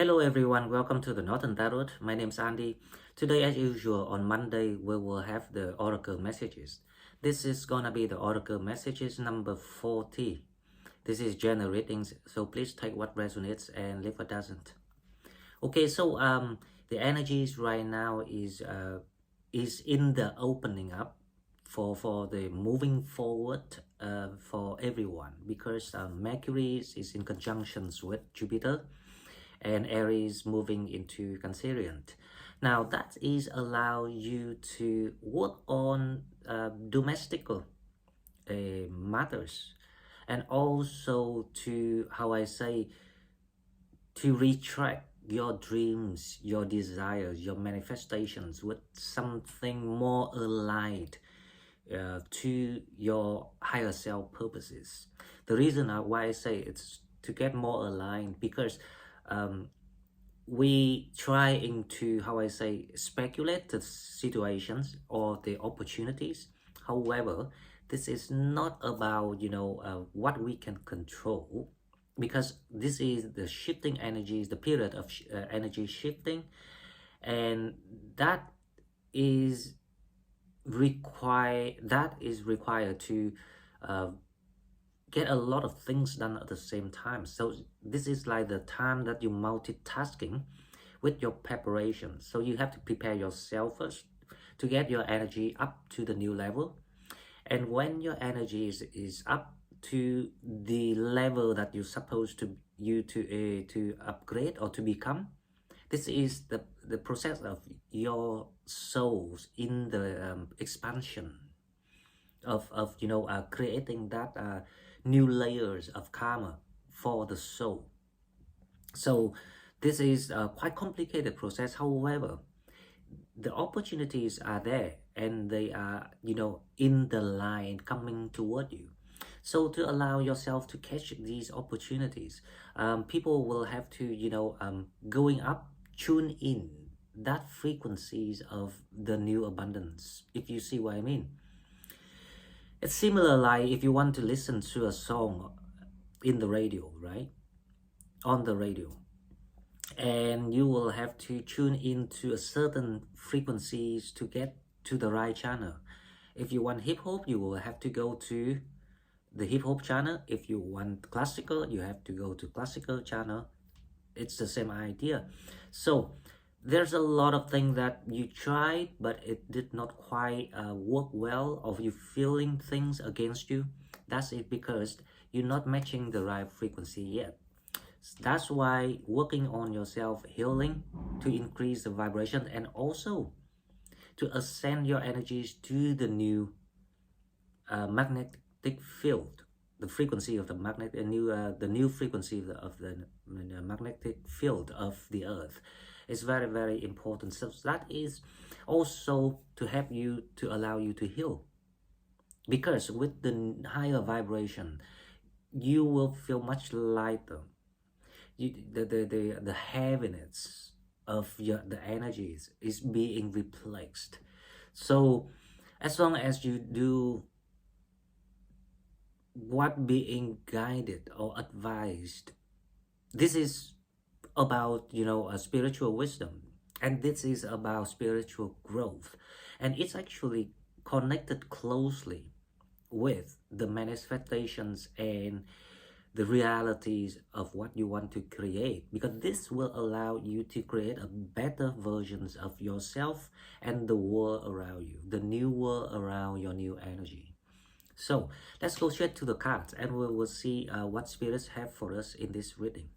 Hello everyone, welcome to the Northern Tarot. My name is Andy. Today, as usual, on Monday, we will have the Oracle messages. This is gonna be the Oracle messages number 40. This is general readings, so please take what resonates and leave what doesn't. Okay, so the energies right now is in the opening up for the moving forward for everyone, because Mercury is in conjunctions with Jupiter and Aries moving into Cancerian. Now that is allow you to work on domestical matters, and also to, how I say, to retract your dreams, your desires, your manifestations with something more aligned to your higher self purposes. The reason why I say it's to get more aligned, because we trying to, how I say, speculate the situations or the opportunities. However, this is not about, what we can control, because this is the shifting energies, the period of energy shifting, and that is required to uh, get a lot of things done at the same time. So this is like the time that you multitasking with your preparation. So you have to prepare yourself first to get your energy up to the new level. And when your energy is up to the level that you're supposed to upgrade or to become, this is the process of your souls in the expansion of creating that new layers of karma for the soul. So this is a quite complicated process. However, the opportunities are there, and they are, in the line coming toward you. So to allow yourself to catch these opportunities, people will have to, going up, tune in that frequencies of the new abundance, if you see what I mean. It's similar like if you want to listen to a song in the radio, right? On the radio. And you will have to tune into a certain frequencies to get to the right channel. If you want hip hop, you will have to go to the hip hop channel. If you want classical, you have to go to classical channel. It's the same idea. So there's a lot of things that you tried, but it did not quite work well, or you feeling things against you. That's it, because you're not matching the right frequency yet. That's why working on yourself, healing to increase the vibration, and also to ascend your energies to the new magnetic field, the frequency of the the new frequency of the magnetic field of the earth is very, very important. So that is also to help you, to allow you to heal, because with the higher vibration you will feel much lighter. The heaviness of the energies is being replaced. So as long as you do what being guided or advised, this is about, a spiritual wisdom, and this is about spiritual growth, and it's actually connected closely with the manifestations and the realities of what you want to create, because this will allow you to create a better versions of yourself and the world around you, the new world around your new energy. So let's go straight to the cards, and we will see what spirits have for us in this reading.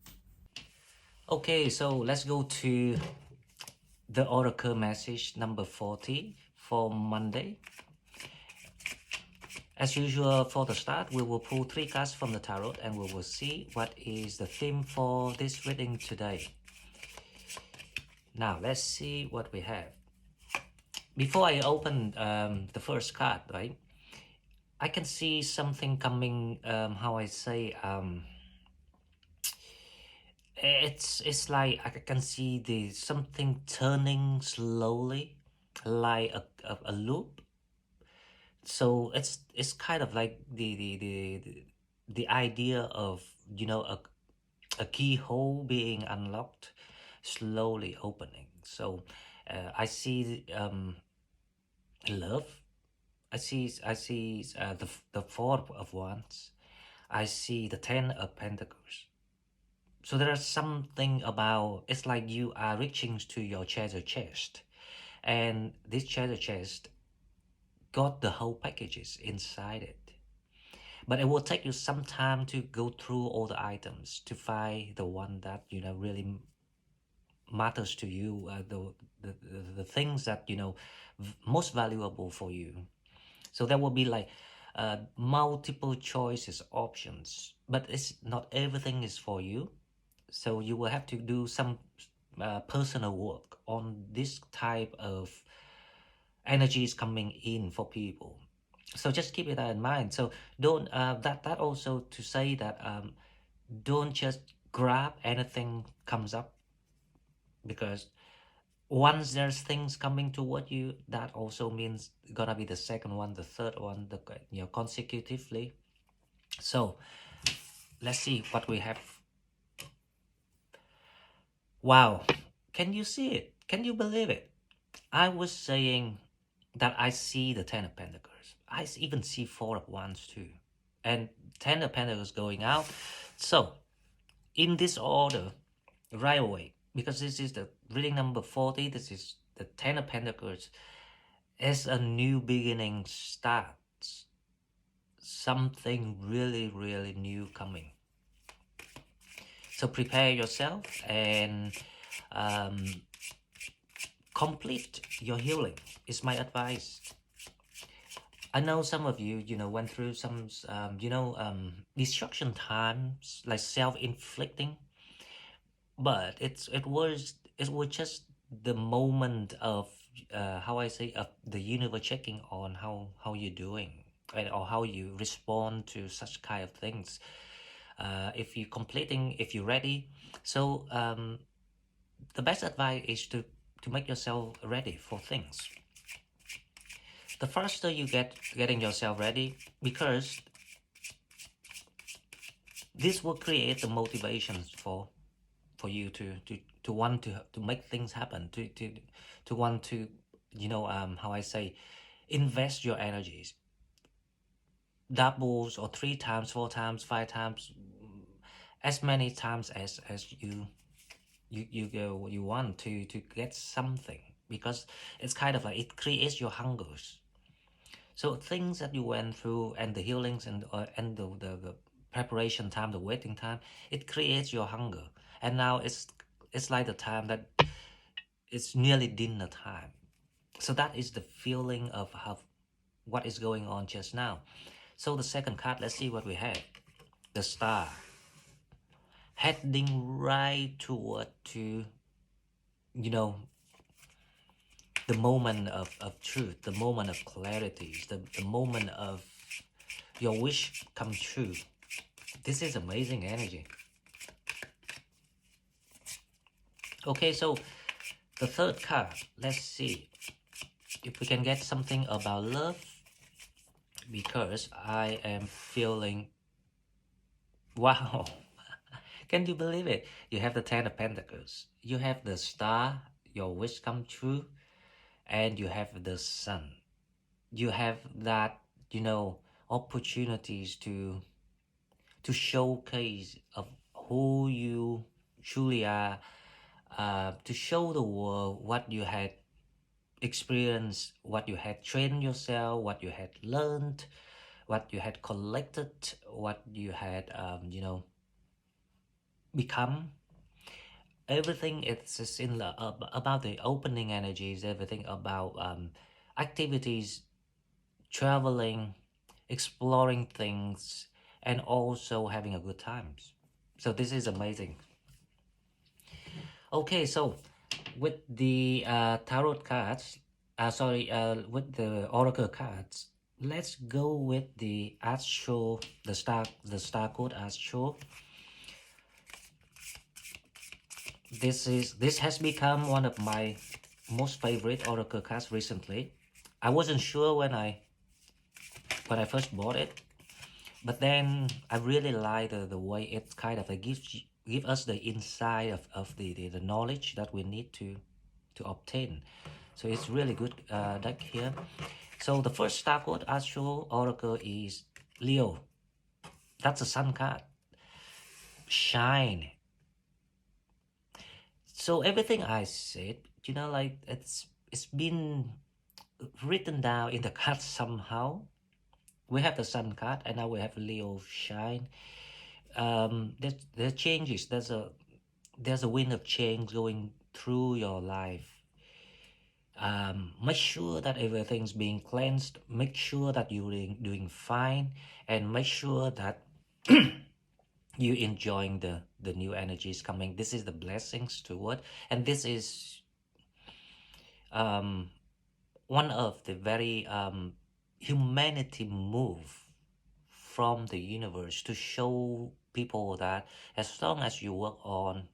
Okay, so let's go to the Oracle message number 40 for Monday. As usual, for the start, we will pull 3 cards from the tarot, and we will see what is the theme for this reading today. Now, let's see what we have. Before I open the first card, right, I can see something coming, how I say, it's like I can see the something turning slowly, like a loop. So it's kind of like the idea of, a keyhole being unlocked. slowly opening. So I see love. I see the Four of Wands. I see the Ten of Pentacles. So there is something about, it's like you are reaching to your treasure chest, and this treasure chest got the whole packages inside it. But it will take you some time to go through all the items to find the one that really matters to you, the things that most valuable for you. So there will be like multiple choices, options, but it's not everything is for you. So you will have to do some personal work on this type of energies coming in for people. So just keep it in mind. So don't that also to say that don't just grab anything comes up, because once there's things coming toward you, that also means gonna be the second one, the third one, consecutively. So let's see what we have. Wow, can you see it? Can you believe it? I was saying that I see the Ten of Pentacles. I even see Four of Wands too, and Ten of Pentacles going out. So in this order, right away, because this is the reading number 40, this is the Ten of Pentacles. As a new beginning starts, something really, really new coming. So prepare yourself and complete your healing is my advice. I know some of you, went through some, destruction times, like self-inflicting, but it was just the moment of how I say, of the universe checking on how you're doing, right? Or how you respond to such kind of things. If you're ready. So the best advice is to make yourself ready for things. The faster you getting yourself ready, because this will create the motivations for you to want to make things happen, to want to how I say, invest your energies doubles, or 3 times, 4 times, 5 times, as many times as you want to get something, because it's kind of like it creates your hungers. So things that you went through, and the healings, and the preparation time, the waiting time, it creates your hunger. And now it's like the time that it's nearly dinner time. So that is the feeling of what is going on just now. So the second card, let's see what we have. The Star, heading right toward to the moment of truth, the moment of clarity, the moment of your wish come true. This is amazing energy. Okay, so the third card, let's see if we can get something about love, because I am feeling, wow. Can you believe it? You have the Ten of Pentacles, you have the Star, your wish come true, and you have the Sun. You have that, opportunities to showcase of who you truly are, to show the world what you had experienced, what you had trained yourself, what you had learned, what you had collected, what you had become. Everything is in about the opening energies, everything about activities, traveling, exploring things, and also having a good times. So this is amazing. Okay, so with the tarot cards, with the oracle cards, let's go with the astral, the star code astral. This has become one of my most favorite oracle cards recently. I wasn't sure when I first bought it, but then I really like the way it kind of gives give us the insight of the knowledge that we need to obtain. So it's really good deck here. So the first star code astral oracle is Leo. That's a sun card. Shine. So everything I said, like it's been written down in the card somehow. We have the sun card, and now we have Leo shine. There's changes. There's a wind of change going through your life. Make sure that everything's being cleansed. Make sure that you're doing fine, and make sure that you enjoying the new energies coming. This is the blessings toward, and this is one of the very humanity move from the universe to show people that as long as you work on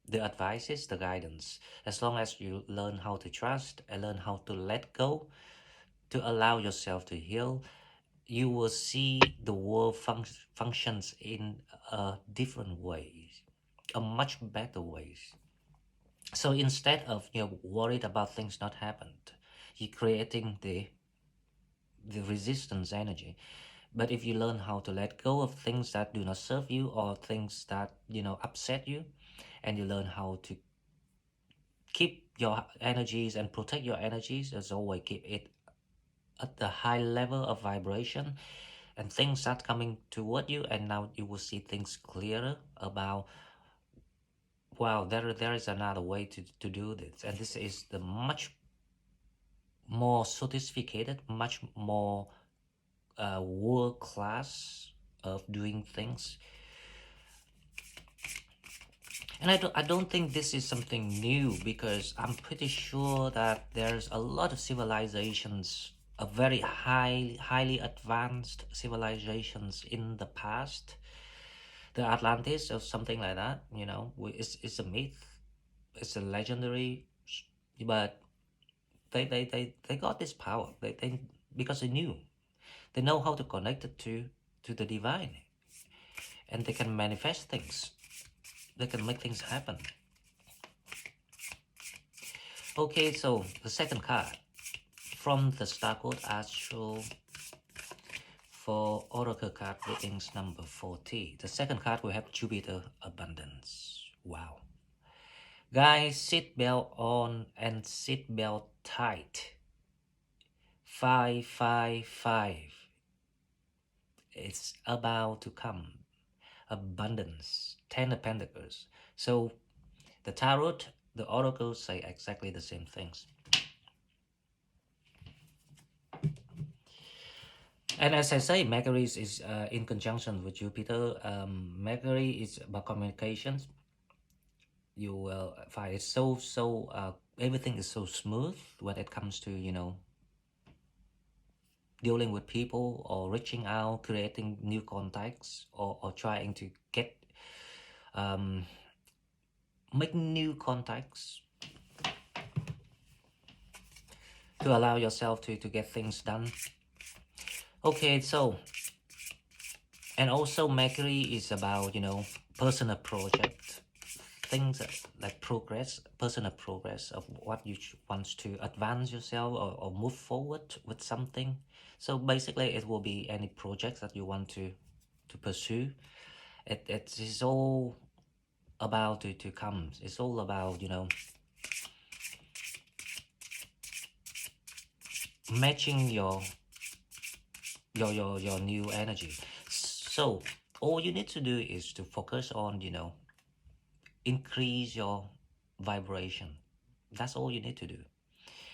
the advices, the guidance, as long as you learn how to trust and learn how to let go, to allow yourself to heal, you will see the world functions in a different ways, a much better ways. So instead of worried about things not happened, you're creating the resistance energy. But if you learn how to let go of things that do not serve you or things that upset you, and you learn how to keep your energies and protect your energies, as always keep it at the high level of vibration, and things start coming toward you, and now you will see things clearer about, wow, there is another way to do this, and this is the much more sophisticated, much more world class of doing things. And I don't think this is something new, because I'm pretty sure that there's a lot of civilizations, a very highly advanced civilizations in the past, the Atlantis or something like that. It's a myth, it's a legendary, but they got this power. They because they know how to connect it to the divine, and they can manifest things. They can make things happen. Okay, so the second card from the Star Code Astral for Oracle card readings number 40. The second card we have Jupiter Abundance. Wow. Guys, seat belt on and seat belt tight. 555. It's about to come. Abundance. 10 of Pentacles. So the Tarot, the Oracles say exactly the same things. And as I say, Mercury is in conjunction with Jupiter. Mercury is about communications. You will find it's everything is so smooth when it comes to dealing with people, or reaching out, creating new contacts, or trying to get make new contacts to allow yourself to get things done. Okay, so, and also Mercury is about personal project, things like progress, personal progress of what you want to advance yourself, or move forward with something. So basically it will be any projects that you want to pursue. It is all about to come. It's all about matching your new energy. So all you need to do is to focus on increase your vibration. That's all you need to do,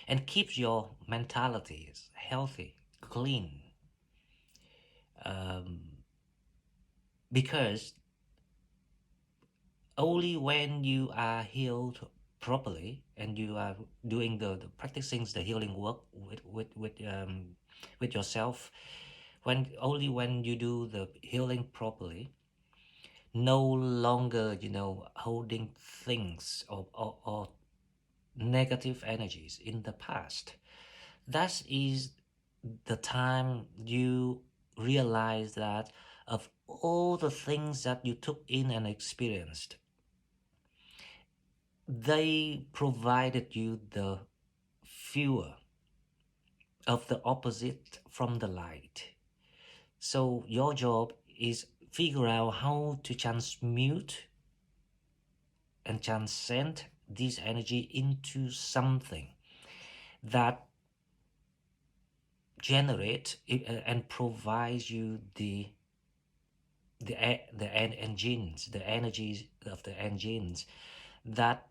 and keep your mentality healthy, clean, because only when you are healed properly, and you are doing the practicing the healing work with yourself, only when you do the healing properly, no longer holding things, or negative energies in the past, that is the time you realize that of all the things that you took in and experienced. They provided you the fuel of the opposite from the light. So your job is figure out how to transmute and transcend this energy into something that generate and provides you engines, the energies of the engines that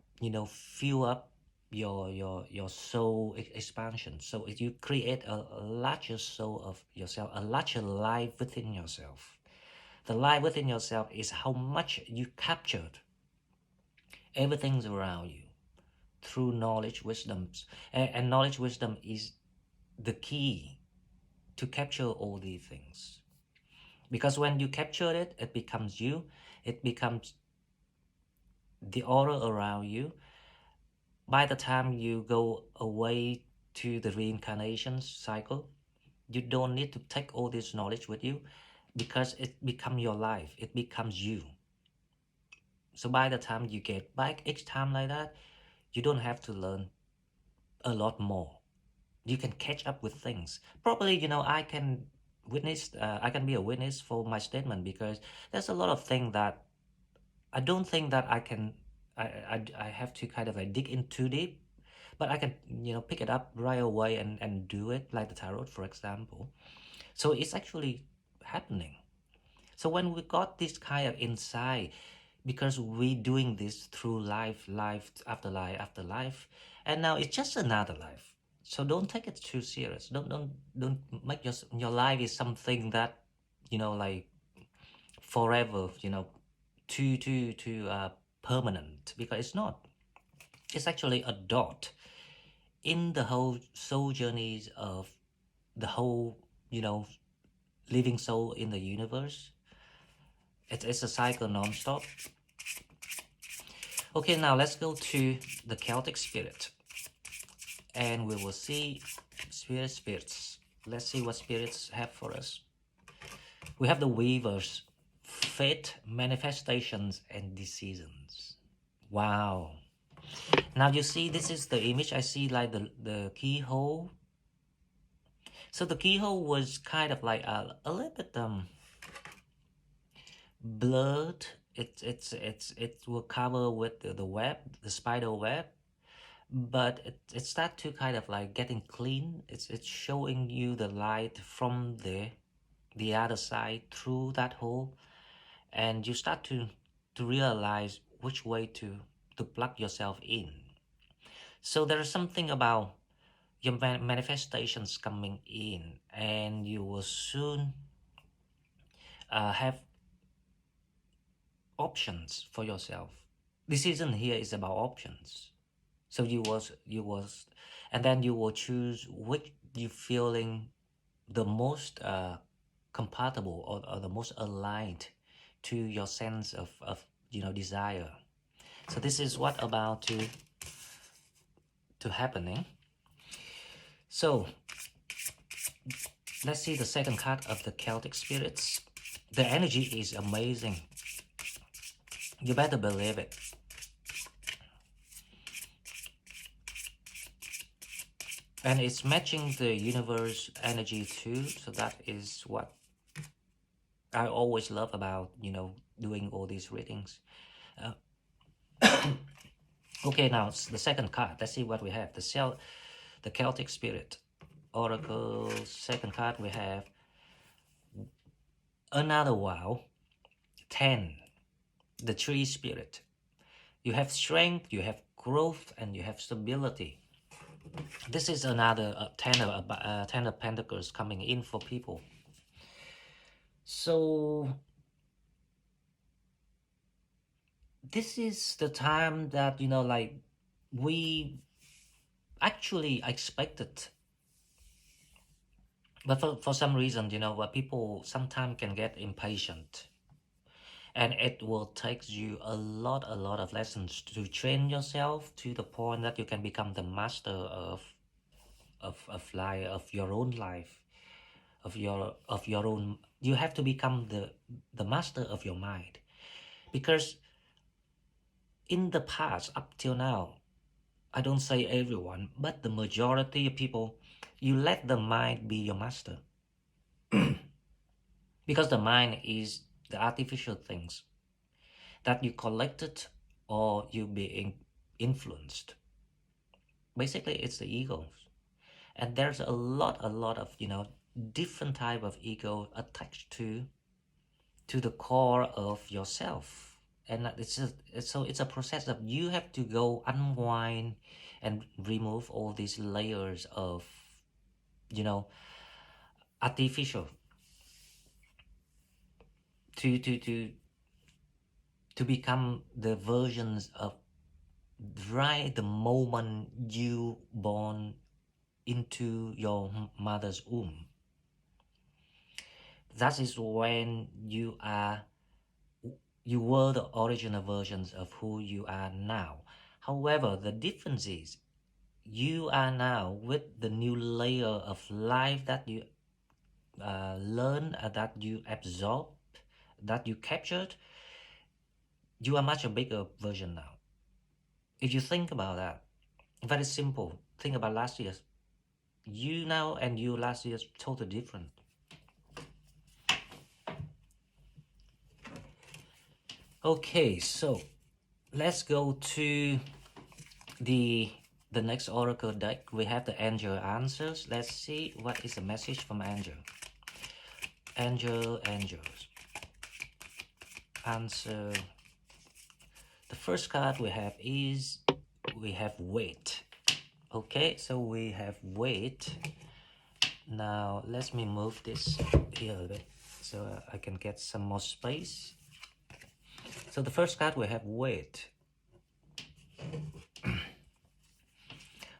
fuel up your soul expansion. So if you create a larger soul of yourself, a larger life within yourself, the life within yourself is how much you captured everything's around you through knowledge, wisdoms, and knowledge, wisdom is the key to capture all these things. Because when you capture it, it becomes you, it becomes the aura around you. By the time you go away to the reincarnation cycle, you don't need to take all this knowledge with you because it becomes your life, it becomes you. So by the time you get back each time like that, you don't have to learn a lot more. You can catch up with things. Probably, I can I can be a witness for my statement, because there's a lot of things that I don't think that I can, I have to kind of like dig in too deep, but I can, pick it up right away and do it, like the tarot, for example. So it's actually happening. So when we got this kind of insight, because we doing this through life after life after life, and now it's just another life. So don't take it too serious. Don't make your life is something that, like forever, too permanent, because it's not. It's actually a dot in the whole soul journeys of the whole, living soul in the universe. It's a cycle non-stop. Okay, now let's go to the Celtic spirit, and we will see spirits. Let's see what spirits have for us. We have the weavers, fate, manifestations, and decisions. Wow. Now you see, this is the image. I see like the keyhole. So the keyhole was kind of like a little bit blurred. It will cover with the web, the spider web, but it start to kind of like getting clean. It's showing you the light from the other side through that hole, and you start to realize which way to plug yourself in. So there is something about your manifestations coming in, and you will soon have options for yourself. Decision here is about options. So you was, and then you will choose which you feeling the most compatible, or the most aligned to your sense of desire. So this is what about to happening. So let's see the second card of the Celtic spirits. The energy is amazing. You better believe it. And it's matching the universe energy too. So that is what I always love about, doing all these readings. Okay, now the second card. Let's see what we have. The Celtic Spirit Oracle. Second card we have another wow. 10. The Tree Spirit. You have strength, you have growth, and you have stability. This is another 10 of Pentacles coming in for people. So this is the time that like we actually expected, but for some reason where people sometimes can get impatient, and it will take you a lot of lessons to train yourself to the point that you can become the master of life, of your own life, of your own. You have to become the master of your mind, because in the past up till now, I don't say everyone, but the majority of people, you let the mind be your master, because the mind is the artificial things that you collected or you being influenced. Basically, it's the ego, and there's a lot of different type of ego attached to the core of yourself. And it's a process that you have to go unwind and remove all these layers of you know artificial to to become the versions of right the moment you born into your mother's womb. That is when you were the original versions of who you are now. However, the difference is you are now with the new layer of life that you learn, that you absorb, that you captured. You are much a bigger version now. If you think about that, very simple. Think about last year. You now and you last year is totally different. Okay, so let's go to the next oracle deck. We have the angel answers. Let's see what is the message from angel. Angels answer. The first card we have is we have wait. Okay, so we have wait. Now let me move this here a bit so I can get some more space. So the first card we have wait.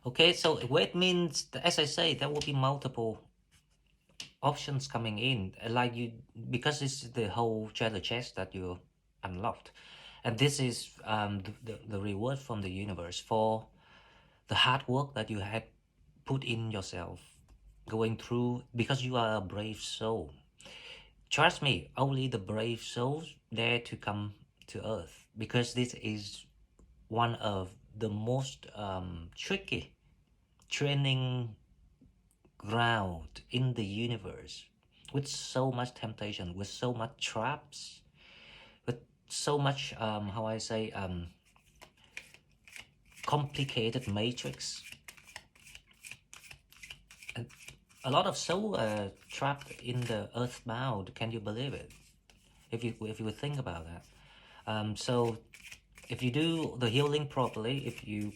Okay, so wait means, as I say, there will be multiple options coming in, like you, because it's the whole treasure chest that you unlocked, and this is the reward from the universe for the hard work that you had put in yourself, going through, because you are a brave soul. Trust me, only the brave souls dare to come to earth, because this is one of the most tricky training ground in the universe, with so much temptation, with so much traps, with so much how I say complicated matrix, and a lot of soul trapped in the earthbound. Can you believe it? If you think about that, so if you do the healing properly, if you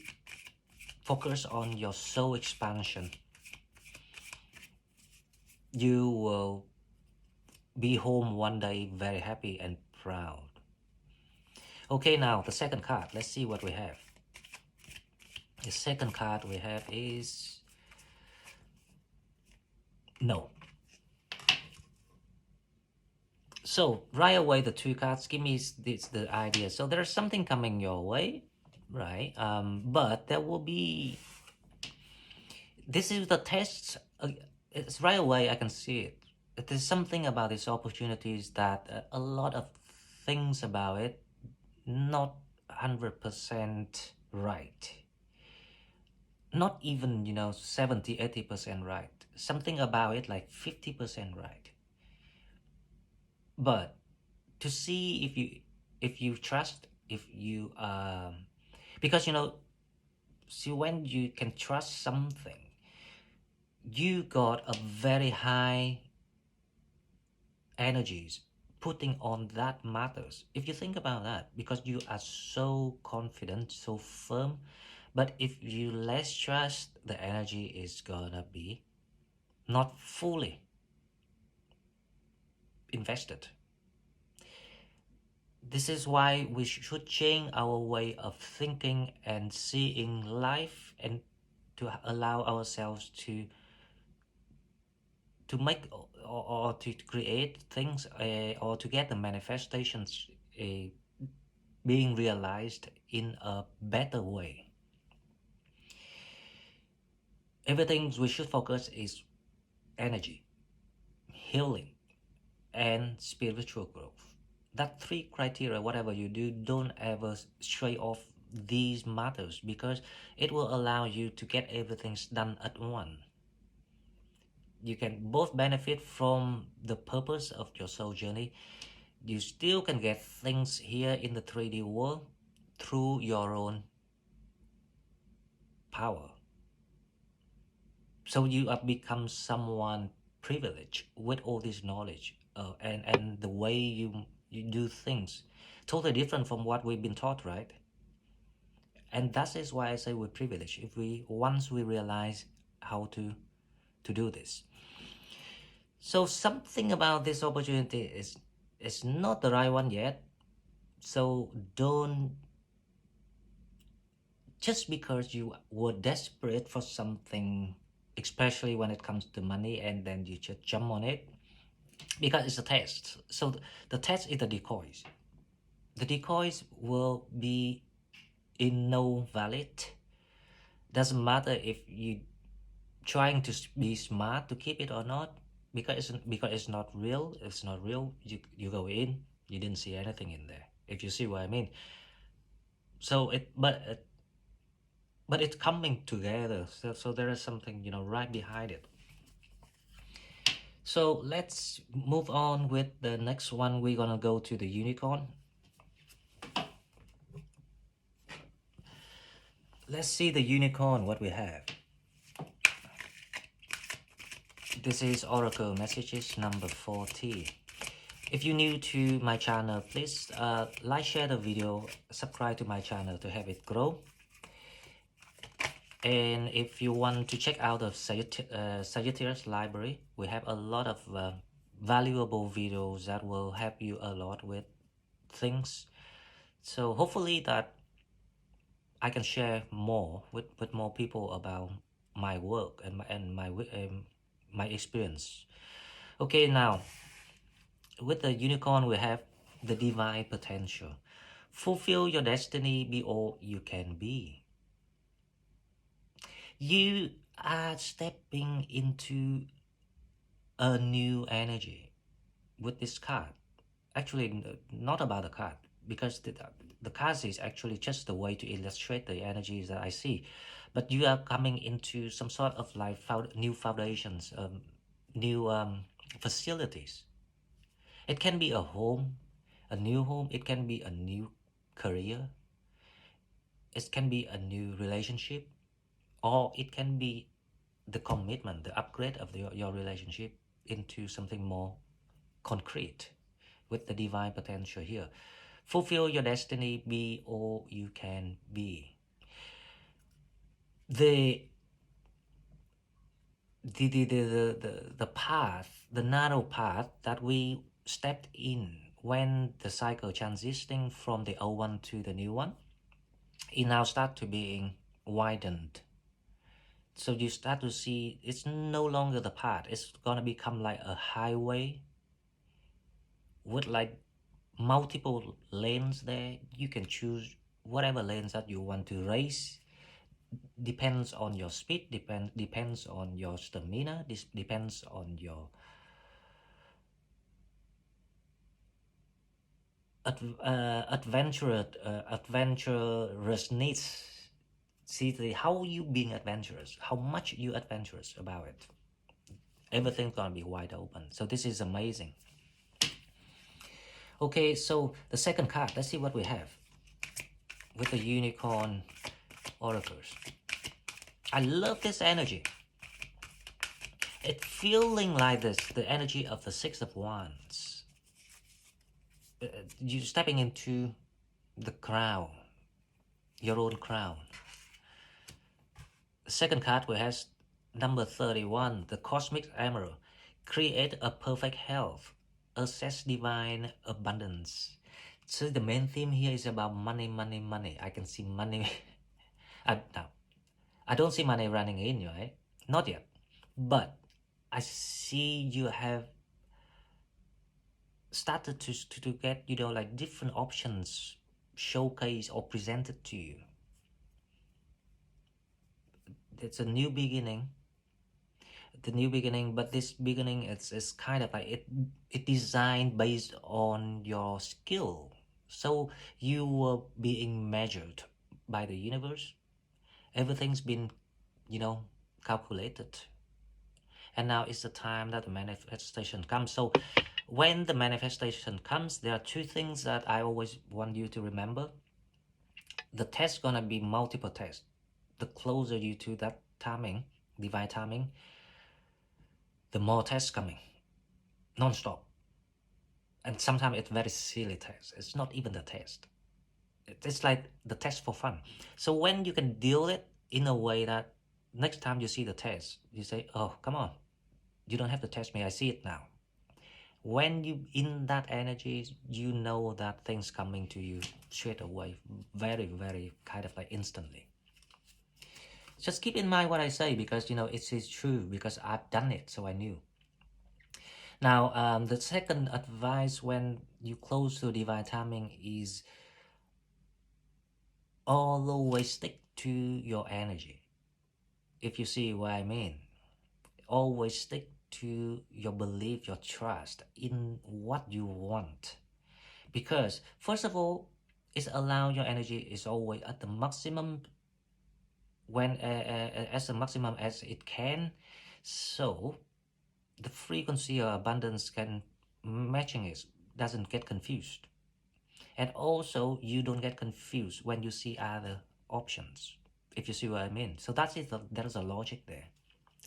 focus on your soul expansion, you will be home one day very happy and proud. Okay, now the second card. Let's see what we have. The second card we have is no. So right away, the two cards give me this the idea. So there's something coming your way, right? But there will be. This is the test. It's right away. I can see it. There's something about these opportunities that a lot of things about it not 100% right. Not even 70-80% right. Something about it like 50% right. But to see if you trust, if you because see, when you can trust something, you got a very high energies putting on that matters, if you think about that, because you are so confident, so firm. But if you less trust, the energy is gonna be not fully invested. This is why we should change our way of thinking and seeing life, and to allow ourselves to make or to create things, or to get the manifestations being realized in a better way. Everything we should focus is energy. healing, and spiritual growth. That three criteria, whatever you do, don't ever stray off these matters, because it will allow you to get everything done at once. You can both benefit from the purpose of your soul journey. You still can get things here in the 3D world through your own power. So you have become someone privileged with all this knowledge, and the way you do things totally different from what we've been taught, right? And that is why I say we're privileged if we once we realize how to do this. So something about this opportunity is not the right one yet. So don't, just because you were desperate for something, especially when it comes to money, and then you just jump on it because it's a test. So the test is the decoys. The decoys will be in no valid. Doesn't matter if you trying to be smart to keep it or not, because it's not real. It's not real. You go in, you didn't see anything in there. If you see what I mean. So but it's coming together. So there is something, right behind it. So let's move on with the next one. We're gonna go to the unicorn. Let's see the unicorn, what we have. This is Oracle Messages number 40. If you're new to my channel, please like, share the video, subscribe to my channel to have it grow. And if you want to check out the Sagittarius library, we have a lot of valuable videos that will help you a lot with things. So hopefully that I can share more with more people about my work and my experience. Okay, now with the unicorn we have the divine potential. Fulfill your destiny, be all you can be. You are stepping into a new energy with this card. Actually, not about the card, because the card is actually just a way to illustrate the energies that I see. But you are coming into some sort of like new foundations, new facilities. It can be a home, a new home. It can be a new career. It can be a new relationship, or it can be the commitment, the upgrade of your relationship into something more concrete with the divine potential here. Fulfill your destiny, be all you can be. The path, the narrow path that we stepped in when the cycle transitioning from the old one to the new one, it now start to being widened. So you start to see it's no longer the path. It's gonna become like a highway with like multiple lanes there. You can choose whatever lanes that you want to race. Depends on your speed, depends on your stamina, this depends on your adventurousness. See how you being adventurous, how much you adventurous about it. Everything's gonna be wide open. So this is amazing. Okay, so the second card, let's see what we have with the unicorn oracles. I love this energy. It's feeling like this, the energy of the Six of Wands. You stepping into the crown, your own crown. The second card we have number 31, the Cosmic Emerald. Create a perfect health, access divine abundance. So the main theme here is about money, money, money. I can see money. Now, I don't see money running in, right? Not yet. But I see you have started to get, like different options showcased or presented to you. It's a new beginning. the new beginning, but this beginning it's kind of like it designed based on your skill. So you were being measured by the universe. Everything's been, you know, calculated. And now is the time that the manifestation comes. So when the manifestation comes, there are two things that I always want you to remember. The test gonna be multiple tests. The closer you to that timing, divine timing, the more tests coming, non-stop. And sometimes it's very silly test. It's not even the test. It's like the test for fun. So when you can deal it in a way that next time you see the test, you say, oh, come on, you don't have to test me, I see it now. When you in that energy, you know that things coming to you straight away, very, very kind of like instantly. Just keep in mind what I say, because you know it is true, because I've done it, so I knew. Now, the second advice when you close to divine timing is always stick to your energy. If you see what I mean, always stick to your belief, your trust in what you want. Because first of all, it's allow your energy is always at the maximum, when as the maximum as it can, so the frequency or abundance can matching it, doesn't get confused. And also you don't get confused when you see other options, if you see what I mean. So that's it. There's a logic there.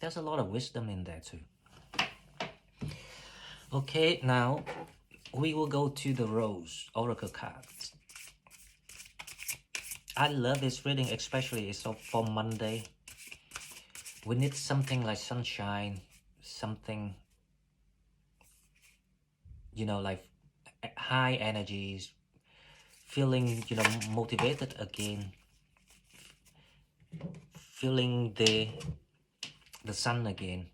There's a lot of wisdom in there too. Okay, now we will go to the Rose Oracle cards. I love this reading, especially it's for Monday. We need something like sunshine, something, you know, like high energies, feeling, you know, motivated again, feeling the sun again.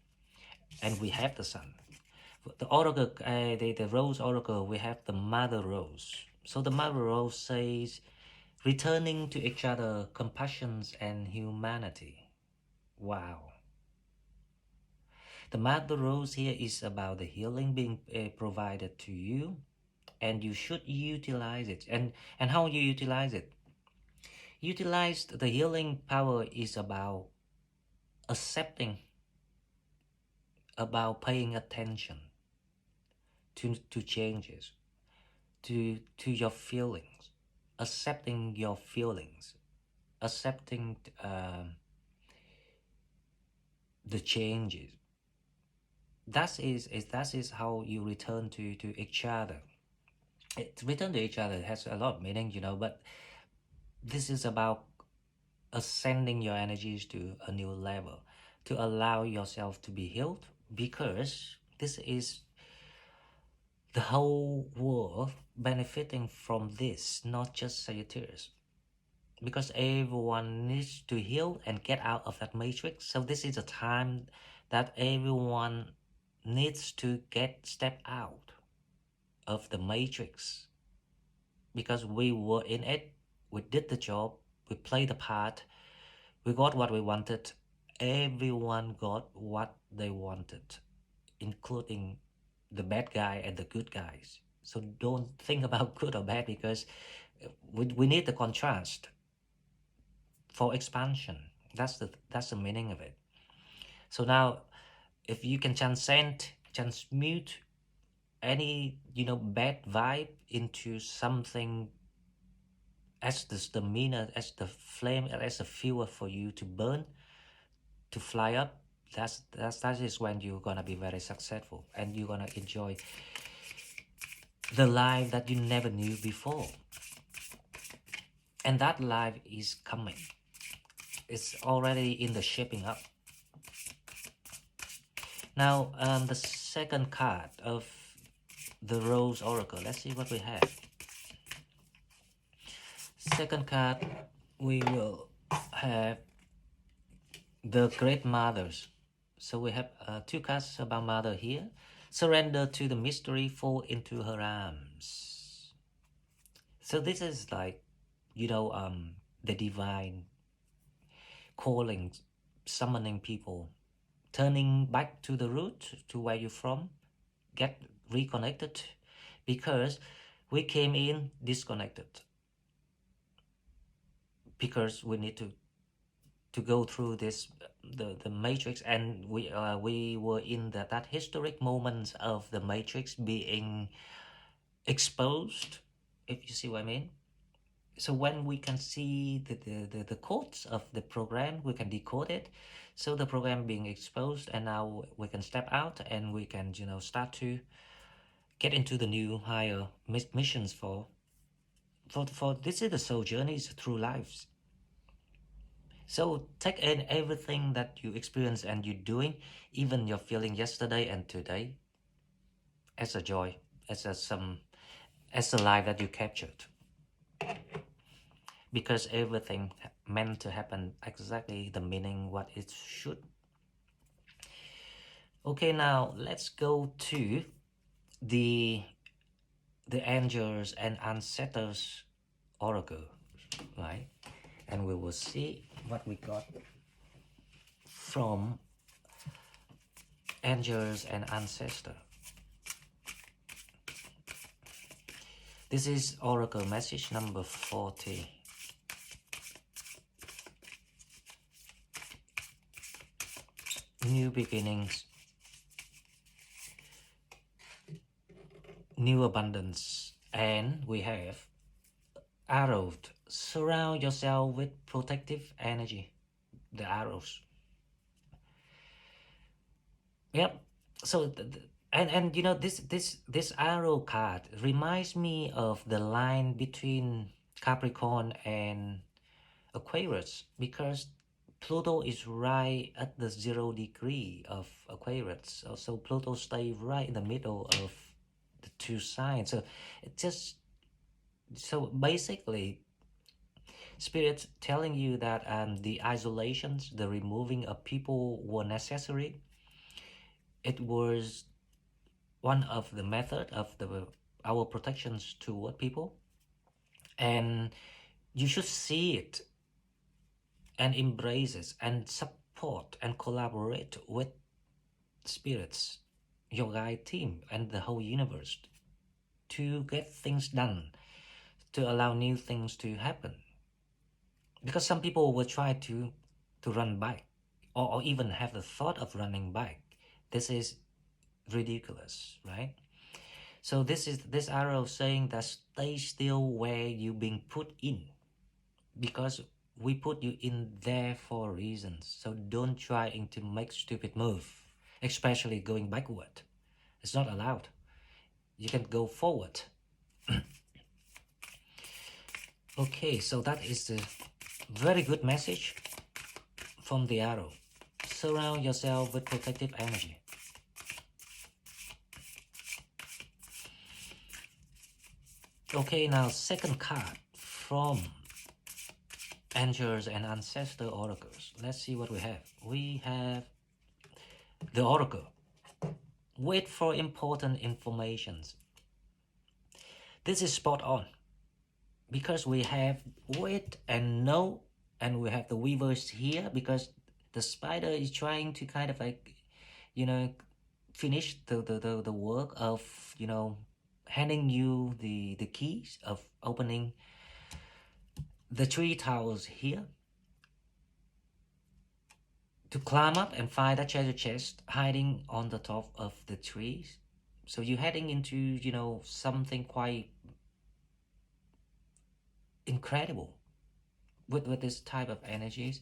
And we have the sun. The oracle, the Rose Oracle, we have the Mother Rose. So the Mother Rose says, returning to each other, compassion and humanity. Wow. The Mother Rose here is about the healing being provided to you, and you should utilize it. And how you utilize it? Utilize the healing power is about accepting, about paying attention to changes, to your feelings, accepting your feelings, accepting the changes. That is how you return to each other. Return to each other has a lot of meaning, you know, but this is about ascending your energies to a new level, to allow yourself to be healed, because this is the whole world benefiting from this, not just Sagittarius, because everyone needs to heal and get out of that matrix. So this is a time that everyone needs to step out of the matrix, because we were in it, we did the job, we played the part, we got what we wanted. Everyone got what they wanted, including the bad guy and the good guys. So don't think about good or bad, because we need the contrast for expansion. That's the meaning of it. So now, if you can transmute any, you know, bad vibe into something as the stamina, as the flame, as a fuel for you to burn, to fly up, that is when you're gonna be very successful, and you're gonna enjoy the life that you never knew before. And that life is coming. It's already in the shaping up. Now, the second card of the Rose Oracle. Let's see what we have. Second card, we will have the Great Mothers. So we have two cards about mother here. Surrender to the mystery, fall into her arms. So this is like, you know, the divine calling, summoning people turning back to the root, to where you're from, get reconnected, because we came in disconnected, because we need to go through this, the matrix, and we were in that historic moments of the matrix being exposed, if you see what I mean. So when we can see the codes of the program, we can decode it. So the program being exposed, and now we can step out, and we can, you know, start to get into the new higher missions for this is the soul journeys through lives. So take in everything that you experience and you're doing, even your feeling yesterday and today, as a joy, as a life that you captured, because everything meant to happen exactly the meaning what it should. Okay, now let's go to the angels and ancestors oracle, right? And we will see what we got from angels and ancestor. This is oracle message number 40. New beginnings, new abundance, and we have arrows. Surround yourself with protective energy. The arrows. Yep. So and you know, this arrow card reminds me of the line between Capricorn and Aquarius, because Pluto is right at the 0 degree of Aquarius. So Pluto stays right in the middle of the two signs. So it just, so basically, Spirit telling you that the isolations, the removing of people were necessary. It was one of the method of our protections toward people, and you should see it and embrace it and support and collaborate with spirits, your guide team, and the whole universe to get things done, to allow new things to happen. Because some people will try to run back, or even have the thought of running back. This is ridiculous, right? So this arrow saying that stay still where you've been put in, because we put you in there for reasons. So don't try to make stupid move, especially going backward. It's not allowed. You can go forward. Okay, so that is the very good message from the arrow. Surround yourself with protective energy. Okay, now second card from angels and ancestor oracles. Let's see what we have. We have the oracle. Wait for important informations. This is spot on, because we have wait and know, and we have the weavers here, because the spider is trying to kind of like, you know, finish the work of, you know, handing you the keys of opening the 3 towers here, to climb up and find that treasure chest hiding on the top of the trees. So you're heading into, you know, something quite incredible with this type of energies.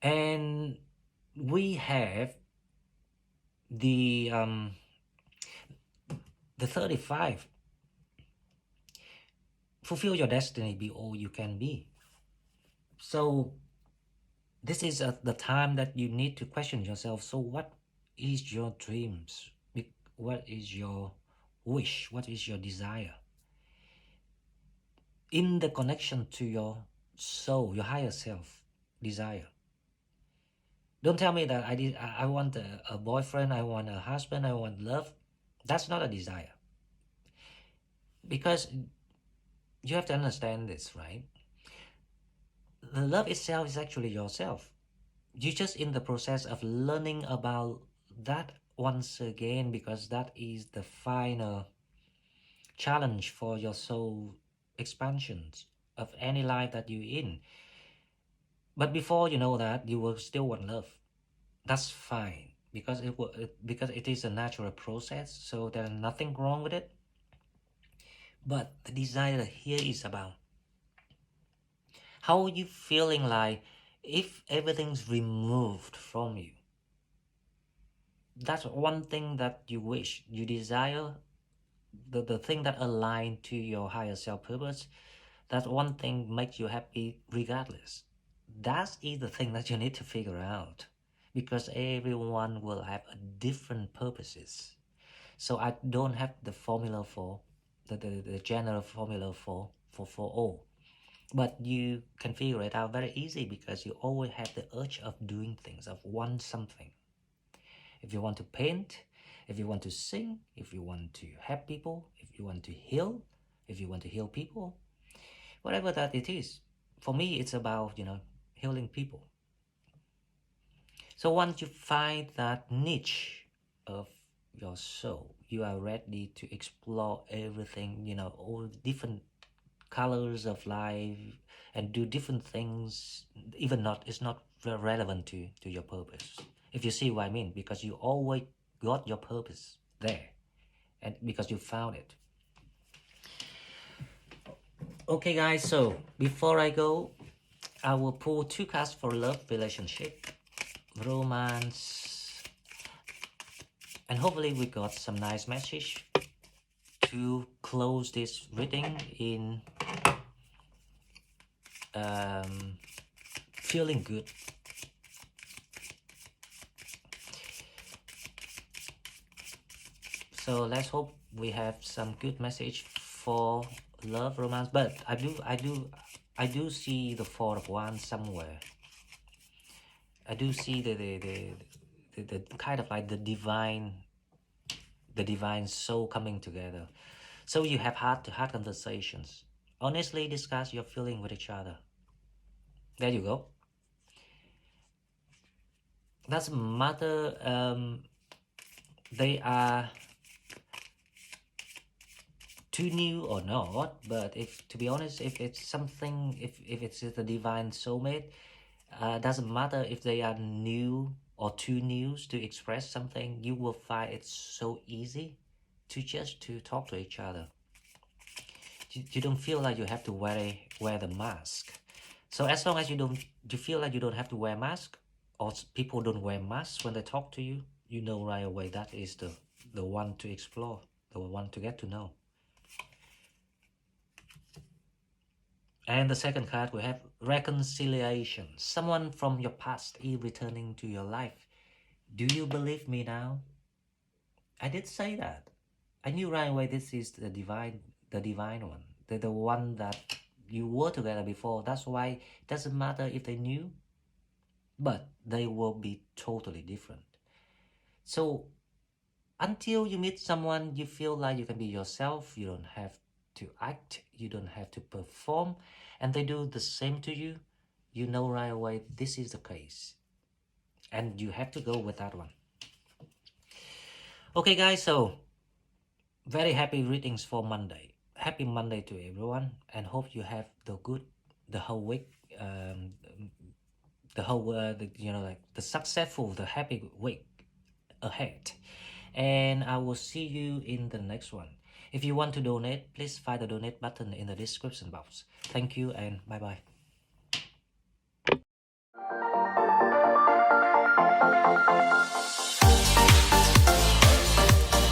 And we have the 35. Fulfill your destiny, be all you can be. So this is the time that you need to question yourself. So what is your dreams? What is your wish? What is your desire? In the connection to your soul, your higher self desire. Don't tell me that I want a boyfriend, I want a husband, I want love. That's not a desire. Because you have to understand this, right? The love itself is actually yourself. You're just in the process of learning about that once again, because that is the final challenge for your soul expansions of any life that you're in. But before you know that, you will still want love. That's fine, because because it is a natural process, so there's nothing wrong with it. But the desire here is about how are you feeling like if everything's removed from you. That's one thing that you wish, you desire, the thing that align to your higher self purpose. That one thing makes you happy regardless. That is the thing that you need to figure out, because everyone will have a different purposes. So I don't have the formula for the general formula for all. But you can figure it out very easy, because you always have the urge of doing things, of want something. If you want to paint, if you want to sing, if you want to help people, if you want to heal, if you want to heal people, whatever that it is. For me, it's about, healing people. So once you find that niche of your soul, you are ready to explore everything, all different colors of life, and do different things. Even not, it's not relevant to your purpose, if you see what I mean, because you always got your purpose there, and because you found it. Okay guys, so before I go, I will pull 2 cards for love, relationship, romance, and hopefully we got some nice message to close this reading in feeling good. So let's hope we have some good message for love, romance. But I do see the Four of Wands somewhere. I do see the kind of like the divine soul coming together. So you have heart-to-heart conversations. Honestly discuss your feeling with each other. There you go. Doesn't matter they are too new or not, but if, to be honest, if it's something, if it's the divine soulmate, doesn't matter if they are new or too new to express something. You will find it's so easy to talk to each other. You don't feel like you have to wear the mask. So as long as you feel like you don't have to wear mask, or people don't wear masks when they talk to you, you know right away that is the one to explore, the one to get to know. And the second card, we have reconciliation. Someone from your past is returning to your life. Do you believe me now? I did say that. I knew right away this is the divine one, the one that you were together before. That's why it doesn't matter if they knew, but they will be totally different. So until you meet someone you feel like you can be yourself, you don't have to act, you don't have to perform, and they do the same to you, you know right away this is the case, and you have to go with that one. Okay guys, so very happy readings for Monday. Happy Monday to everyone, and hope you have the whole week, the whole like the successful, the happy week ahead. And I will see you in the next one. If you want to donate, please find the donate button in the description box. Thank you and bye bye.